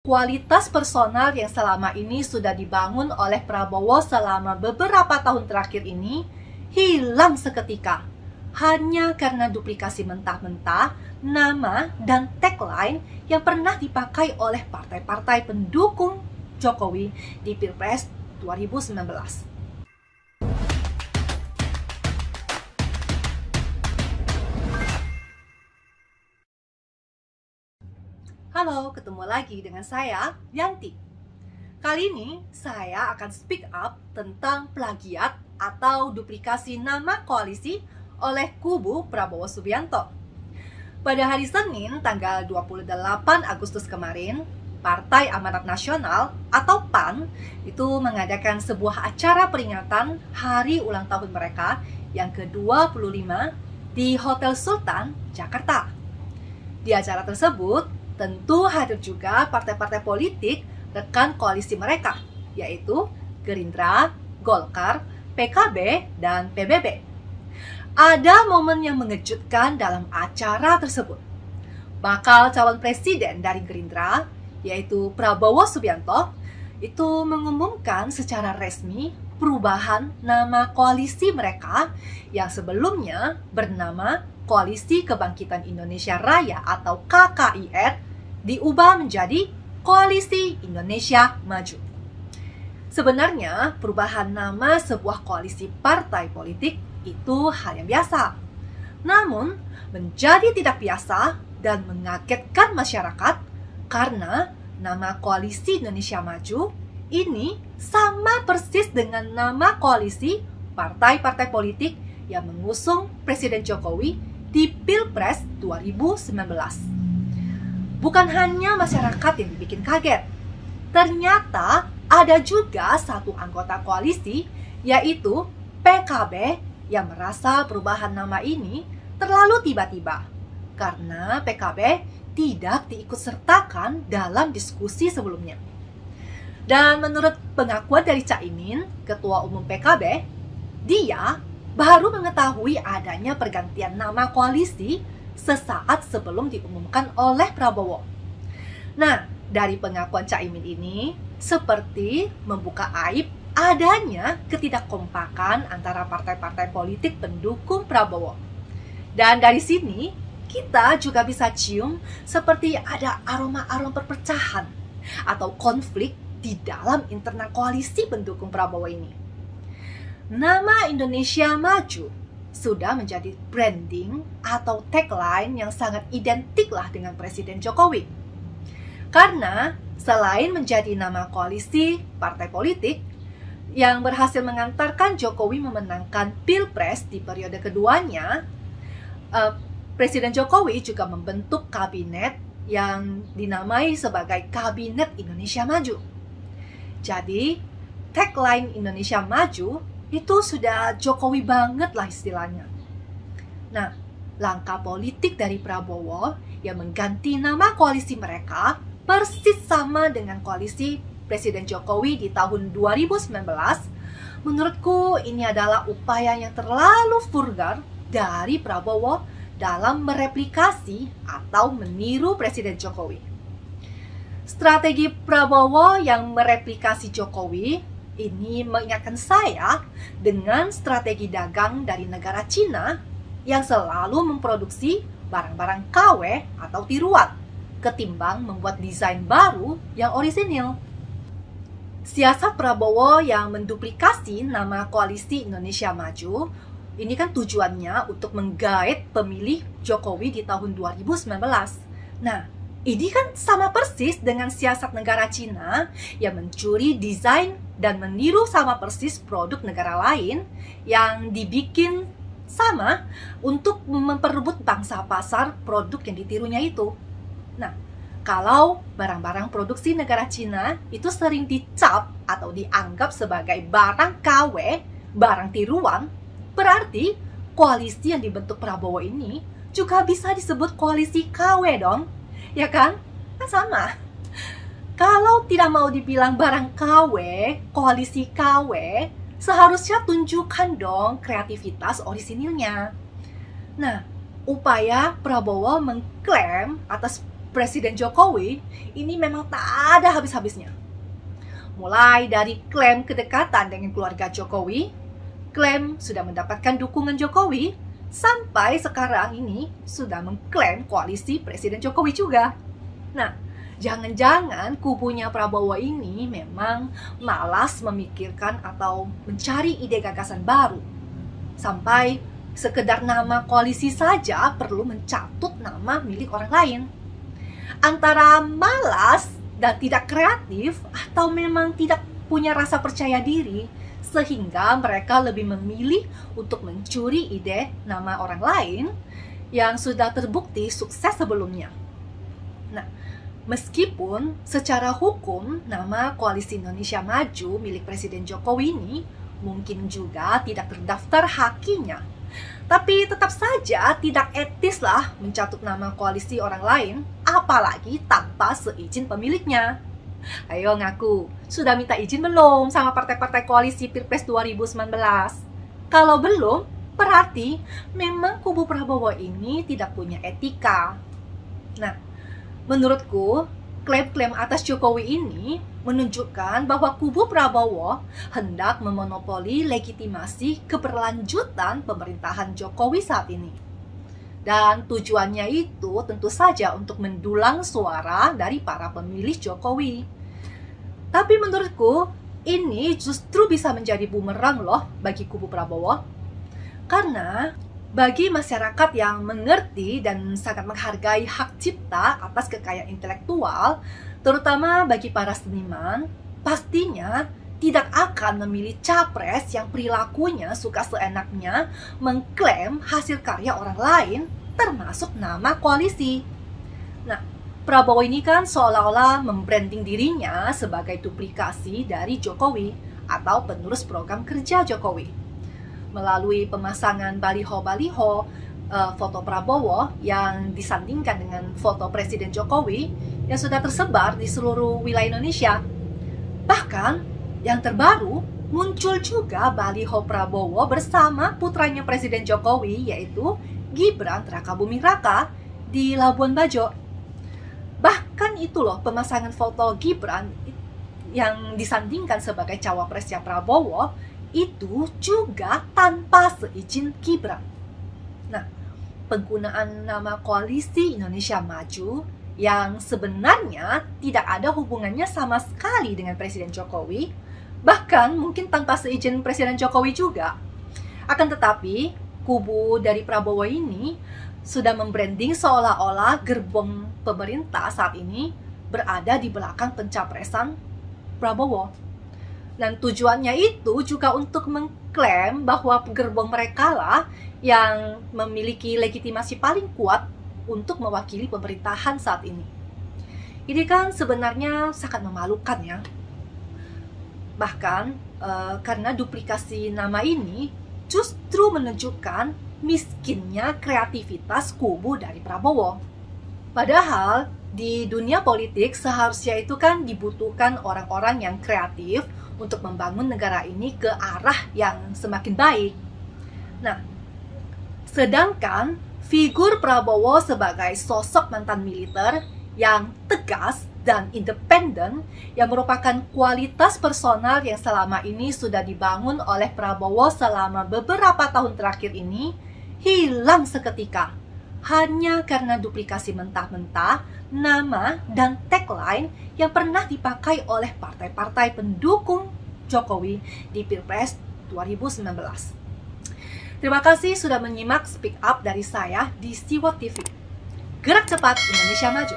Kualitas personal yang selama ini sudah dibangun oleh Prabowo selama beberapa tahun terakhir ini hilang seketika. Hanya karena duplikasi mentah-mentah nama dan tagline yang pernah dipakai oleh partai-partai pendukung Jokowi di Pilpres 2019. Halo, ketemu lagi dengan saya, Yanti. Kali ini saya akan speak up tentang plagiat atau duplikasi nama koalisi oleh kubu Prabowo Subianto. Pada hari Senin, tanggal 28 Agustus kemarin, Partai Amanat Nasional atau PAN itu mengadakan sebuah acara peringatan hari ulang tahun mereka yang ke-25 di Hotel Sultan, Jakarta. Di acara tersebut, tentu hadir juga partai-partai politik rekan koalisi mereka, yaitu Gerindra, Golkar, PKB, dan PBB. Ada momen yang mengejutkan dalam acara tersebut. Bakal calon presiden dari Gerindra, yaitu Prabowo Subianto, itu mengumumkan secara resmi perubahan nama koalisi mereka yang sebelumnya bernama Koalisi Kebangkitan Indonesia Raya atau KKIR diubah menjadi Koalisi Indonesia Maju. Sebenarnya, perubahan nama sebuah koalisi partai politik itu hal yang biasa. Namun, menjadi tidak biasa dan mengagetkan masyarakat karena nama Koalisi Indonesia Maju ini sama persis dengan nama koalisi partai-partai politik yang mengusung Presiden Jokowi di Pilpres 2019. Bukan hanya masyarakat yang dibikin kaget, ternyata ada juga satu anggota koalisi, yaitu PKB, yang merasa perubahan nama ini terlalu tiba-tiba karena PKB tidak diikutsertakan dalam diskusi sebelumnya. Dan menurut pengakuan dari Caimin, Ketua Umum PKB, dia baru mengetahui adanya pergantian nama koalisi sesaat sebelum diumumkan oleh Prabowo. Nah, dari pengakuan Caimin ini seperti membuka aib adanya ketidakkompakan antara partai-partai politik pendukung Prabowo. Dan dari sini kita juga bisa cium seperti ada aroma-aroma perpecahan atau konflik di dalam internal koalisi pendukung Prabowo ini. Nama Indonesia Maju sudah menjadi branding atau tagline yang sangat identik lah dengan Presiden Jokowi. Karena selain menjadi nama koalisi partai politik yang berhasil mengantarkan Jokowi memenangkan Pilpres di periode keduanya, Presiden Jokowi juga membentuk kabinet yang dinamai sebagai Kabinet Indonesia Maju. Jadi, tagline Indonesia Maju itu sudah Jokowi banget lah istilahnya. Nah, langkah politik dari Prabowo yang mengganti nama koalisi mereka persis sama dengan koalisi Presiden Jokowi di tahun 2019. Menurutku ini adalah upaya yang terlalu vulgar dari Prabowo dalam mereplikasi atau meniru Presiden Jokowi. Strategi Prabowo yang mereplikasi Jokowi ini mengingatkan saya dengan strategi dagang dari negara Cina yang selalu memproduksi barang-barang KW atau tiruan ketimbang membuat desain baru yang orisinil. Siasat Prabowo yang menduplikasi nama Koalisi Indonesia Maju ini kan tujuannya untuk menggait pemilih Jokowi di tahun 2019. Nah, ini kan sama persis dengan siasat negara Cina yang mencuri desain dan meniru sama persis produk negara lain yang dibikin sama untuk memperebut pangsa pasar produk yang ditirunya itu. Nah, kalau barang-barang produksi negara Cina itu sering dicap atau dianggap sebagai barang KW, barang tiruan, berarti koalisi yang dibentuk Prabowo ini juga bisa disebut koalisi KW dong. Ya kan? Kan sama. Kalau tidak mau dibilang barang KW, koalisi KW, seharusnya tunjukkan dong kreativitas orisinilnya. Nah, upaya Prabowo mengklaim atas Presiden Jokowi ini memang tak ada habis-habisnya. Mulai dari klaim kedekatan dengan keluarga Jokowi, klaim sudah mendapatkan dukungan Jokowi, sampai sekarang ini sudah mengklaim koalisi Presiden Jokowi juga. Nah, jangan-jangan kubunya Prabowo ini memang malas memikirkan atau mencari ide gagasan baru. Sampai sekedar nama koalisi saja perlu mencatut nama milik orang lain. Antara malas dan tidak kreatif, atau memang tidak punya rasa percaya diri, sehingga mereka lebih memilih untuk mencuri ide nama orang lain yang sudah terbukti sukses sebelumnya. Nah, meskipun secara hukum nama Koalisi Indonesia Maju milik Presiden Jokowi ini mungkin juga tidak terdaftar hakinya, tapi tetap saja tidak etis lah mencatut nama koalisi orang lain, apalagi tanpa seizin pemiliknya. Ayo ngaku, sudah minta izin belum sama partai-partai koalisi Pilpres 2019? Kalau belum, berarti memang kubu Prabowo ini tidak punya etika. Nah, menurutku, klaim-klaim atas Jokowi ini menunjukkan bahwa kubu Prabowo hendak memonopoli legitimasi keberlanjutan pemerintahan Jokowi saat ini. Dan tujuannya itu tentu saja untuk mendulang suara dari para pemilih Jokowi. Tapi menurutku, ini justru bisa menjadi bumerang loh bagi kubu Prabowo. Karena bagi masyarakat yang mengerti dan sangat menghargai hak cipta atas kekayaan intelektual, terutama bagi para seniman, pastinya tidak akan memilih capres yang perilakunya suka seenaknya mengklaim hasil karya orang lain, termasuk nama koalisi. Nah, Prabowo ini kan seolah-olah membranding dirinya sebagai duplikasi dari Jokowi atau penerus program kerja Jokowi. Melalui pemasangan baliho-baliho foto Prabowo yang disandingkan dengan foto Presiden Jokowi yang sudah tersebar di seluruh wilayah Indonesia. Bahkan yang terbaru muncul juga baliho Prabowo bersama putranya Presiden Jokowi, yaitu Gibran Rakabuming Raka di Labuan Bajo. Bahkan itu loh, pemasangan foto Gibran yang disandingkan sebagai cawapresnya Prabowo itu juga tanpa seizin Gibran. Nah, penggunaan nama Koalisi Indonesia Maju yang sebenarnya tidak ada hubungannya sama sekali dengan Presiden Jokowi, bahkan mungkin tanpa seizin Presiden Jokowi juga. Akan tetapi, kubu dari Prabowo ini sudah membranding seolah-olah gerbong pemerintah saat ini berada di belakang pencapresan Prabowo. Dan tujuannya itu juga untuk mengklaim bahwa gerbong mereka lah yang memiliki legitimasi paling kuat untuk mewakili pemerintahan saat ini. Ini kan sebenarnya sangat memalukan ya. Bahkan karena duplikasi nama ini justru menunjukkan miskinnya kreativitas kubu dari Prabowo. Padahal di dunia politik seharusnya itu kan dibutuhkan orang-orang yang kreatif untuk membangun negara ini ke arah yang semakin baik. Nah, sedangkan figur Prabowo sebagai sosok mantan militer yang tegas dan independen yang merupakan kualitas personal yang selama ini sudah dibangun oleh Prabowo selama beberapa tahun terakhir ini hilang seketika hanya karena duplikasi mentah-mentah nama dan tagline yang pernah dipakai oleh partai-partai pendukung Jokowi di Pilpres 2019. Terima kasih sudah menyimak Speak Up dari saya di Siwot TV. Gerak cepat, Indonesia maju!